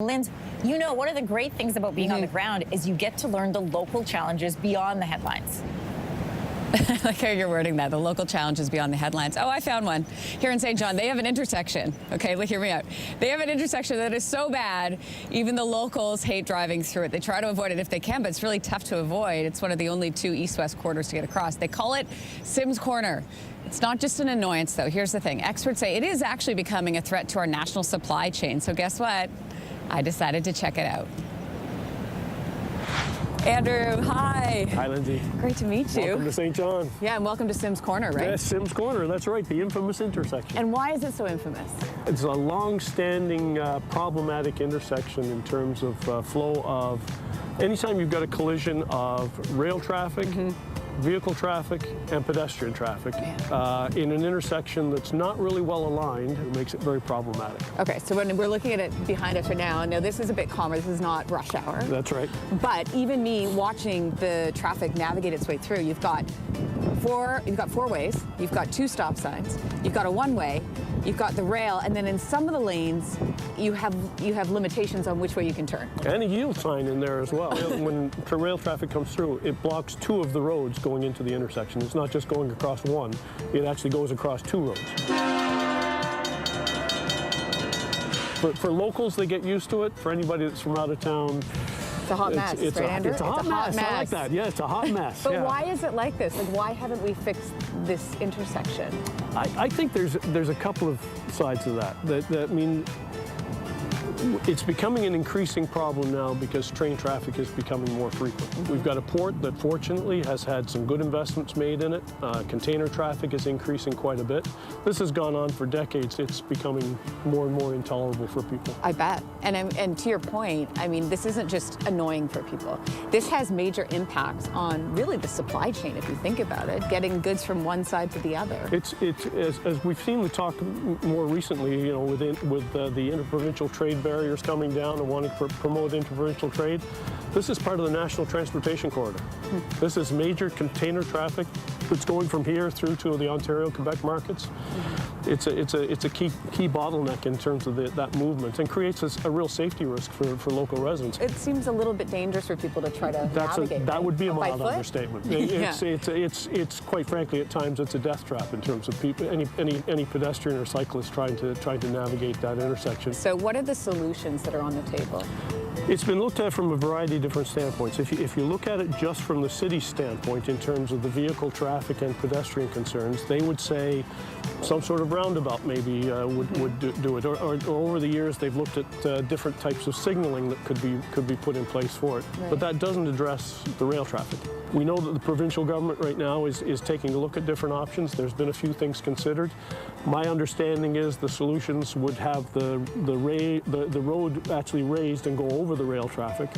Linz, you know, one of the great things about being on the ground is you get to learn the local challenges beyond the headlines. I like how you're wording that, the local challenges beyond the headlines. Oh, I found one. Here in St. John, they have an intersection. Okay, hear me out. They have an intersection that is so bad, even the locals hate driving through it. They try to avoid it if they can, but it's really tough to avoid. It's one of the only two east-west corridors to get across. They call it Sims Corner. It's not just an annoyance, though. Here's the thing. Experts say it is actually becoming a threat to our national supply chain. So guess what? I decided to check it out. Andrew, hi. Hi, Lindsay. Great to meet you. Welcome to St. John. Yeah, and welcome to Sims Corner, right? Yes, Sims Corner, that's right, the infamous intersection. And why is it so infamous? It's a long-standing problematic intersection in terms of flow of, anytime you've got a collision of rail traffic, vehicle traffic, and pedestrian traffic in an intersection that's not really well aligned, it makes it very problematic. Okay, so when we're looking at it behind us right now, this is a bit calmer, this is not rush hour. That's right. But even me watching the traffic navigate its way through, you've got four ways, you've got two stop signs, you've got a one-way, you've got the rail, and then in some of the lanes, you have limitations on which way you can turn. And a yield sign in there as well. When rail traffic comes through, it blocks two of the roads going into the intersection. It's not just going across one, it actually goes across two roads. For locals, they get used to it. For anybody that's from out of town, it's a hot mess, right, Andrew? It's a hot mess. I like that. Yeah, it's a hot mess. But why is it like this? Like, why haven't we fixed this intersection? I think there's a couple of sides to that. I mean, it's becoming an increasing problem now because train traffic is becoming more frequent. We've got a port that fortunately has had some good investments made in it. Container traffic is increasing quite a bit. This has gone on for decades. It's becoming more and more intolerable for people. I bet. And to your point, I mean, this isn't just annoying for people. This has major impacts on really the supply chain, if you think about it, getting goods from one side to the other. It's as we've seen the talk more recently, you know, with the interprovincial trade barriers coming down and wanting to promote interprovincial trade. This is part of the National Transportation Corridor. This is major container traffic that's going from here through to the Ontario-Quebec markets. It's a key bottleneck in terms of that movement and creates a real safety risk for local residents. It seems a little bit dangerous for people to try to navigate. That would be a mild understatement. Yeah. It's quite frankly at times it's a death trap in terms of people, any pedestrian or cyclist trying to navigate that intersection. So what are the solutions that are on the table? It's been looked at from a variety of different standpoints. If you look at it just from the city's standpoint in terms of the vehicle traffic and pedestrian concerns, they would say some sort of roundabout maybe would do it. Or over the years, they've looked at different types of signaling that could be put in place for it. Right. But that doesn't address the rail traffic. We know that the provincial government right now is taking a look at different options. There's been a few things considered. My understanding is the solutions would have the road actually raised and go over the rail traffic.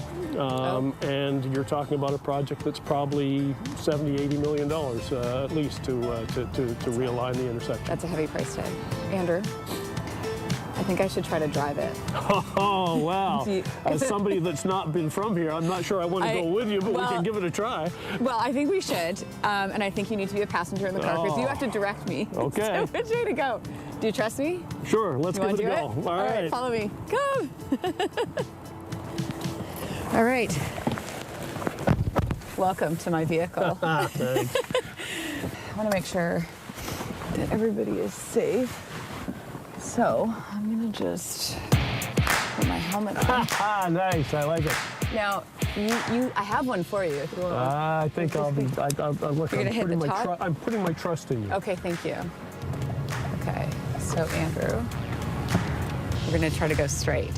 And you're talking about a project that's probably $70–80 million at least to realign the intersection. That's a heavy price tag. Andrew? I think I should try to drive it. Oh, wow. As somebody that's not been from here, I'm not sure I want to go with you, but we can give it a try. Well, I think we should. And I think you need to be a passenger in the car because you have to direct me. Okay. So which way to go? Do you trust me? Sure, let's give it a go. All right, follow me. Come. All right. Welcome to my vehicle. Thanks. I want to make sure that everybody is safe. So I'm gonna just put my helmet on. Nice, I like it. Now, I have one for you if you want. I think I'll be. I'm putting my trust in you. Okay, thank you. Okay, so Andrew, we're gonna try to go straight.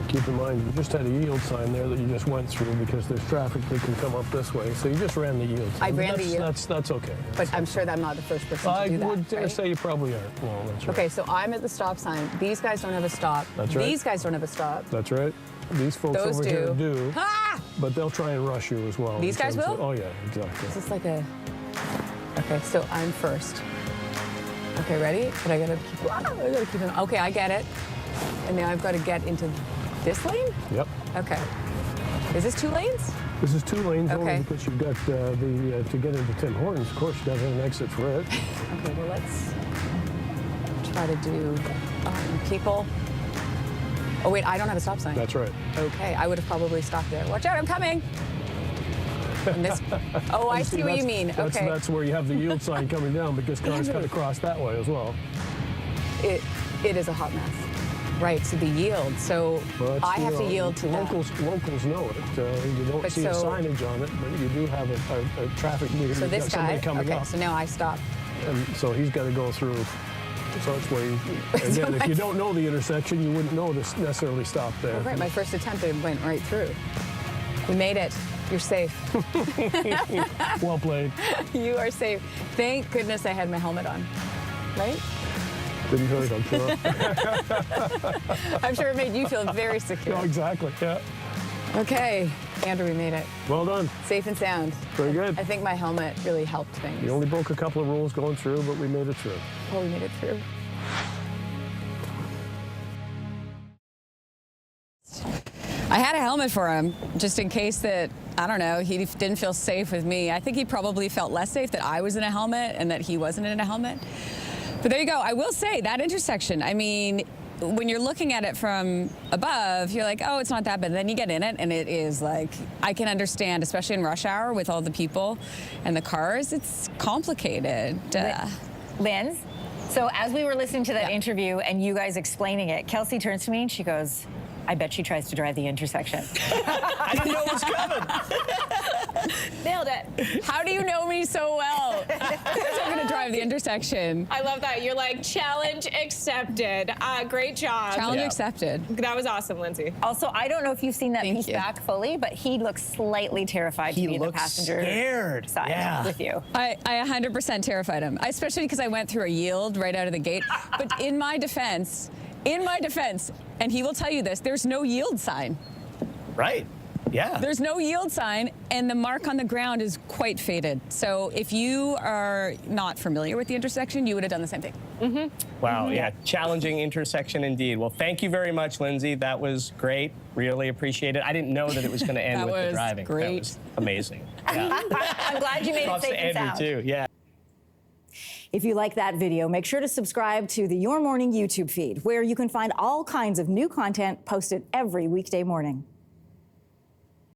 Keep in mind, you just had a yield sign there that you just went through because there's traffic that can come up this way. So you just ran the yield sign. I ran the yield. That's okay. But I'm sure that I'm not the first person to do that. I would dare say you probably aren't. Well, that's right. Okay, so I'm at the stop sign. These guys don't have a stop. That's right. These guys don't have a stop. That's right. These folks over here do. Ah! But they'll try and rush you as well. These guys will? Oh yeah, exactly. Is this like a? Okay, so I'm first. Okay, ready? But I gotta keep it. Okay, I get it. And now I've got to get into this lane? Yep. Okay. Is this 2 lanes? This is 2 lanes okay. only because you've got to get into Tim Hortons, of course, you got to have an exit for it. Okay, well, let's try to do people Oh, wait, I don't have a stop sign. That's right. Okay, I would have probably stopped there. Watch out, I'm coming. And this, oh, I see what you mean. Okay. That's where you have the yield sign coming down because cars cut across that way as well. It is a hot mess. Right, so the yield. So I have to yield to locals know it. You don't see a signage on it, but you do have a traffic meter. So this guy, coming okay, up. so now I stop. And so he's got to go through. So that's where you, again, if you don't know the intersection, you wouldn't know to necessarily stop there. Oh, right, my first attempt, it went right through. We made it. You're safe. Well played. You are safe. Thank goodness I had my helmet on, right? Didn't hurt, I'm sure. I'm sure it made you feel very secure. No, exactly, yeah. Okay, Andrew, we made it. Well done. Safe and sound. Very good. I think my helmet really helped things. You only broke a couple of rules going through, but we made it through. Oh, we made it through. I had a helmet for him, just in case that, I don't know, he didn't feel safe with me. I think he probably felt less safe that I was in a helmet and that he wasn't in a helmet. But there you go. I will say, that intersection, I mean, when you're looking at it from above, you're like, oh, it's not that bad. Then you get in it, and it is like, I can understand, especially in rush hour with all the people and the cars, it's complicated. Linz, so as we were listening to that interview and you guys explaining it, Kelsey turns to me and she goes, I bet she tries to drive the intersection. I didn't know it was coming. Nailed it. How do you know me so well? I'm going to drive the intersection. I love that. You're like, challenge accepted. Great job. Challenge accepted. That was awesome, Lindsay. Also, I don't know if you've seen that Thank piece you. back fully, but he looks slightly terrified to be in the passenger scared. side Yeah. with you. I 100% terrified him, especially because I went through a yield right out of the gate. But in my defense, and he will tell you this, there's no yield sign. Right. Yeah. There's no yield sign, and the mark on the ground is quite faded. So if you are not familiar with the intersection, you would have done the same thing. Wow. Yeah. Challenging intersection indeed. Well, thank you very much, Lindsay. That was great. Really appreciate it. I didn't know that it was going to end That with the was driving. great. That was amazing. Yeah. I'm glad you made it Props safe to and Andrew, sound. too. Yeah. If you like that video, make sure to subscribe to the Your Morning YouTube feed, where you can find all kinds of new content posted every weekday morning.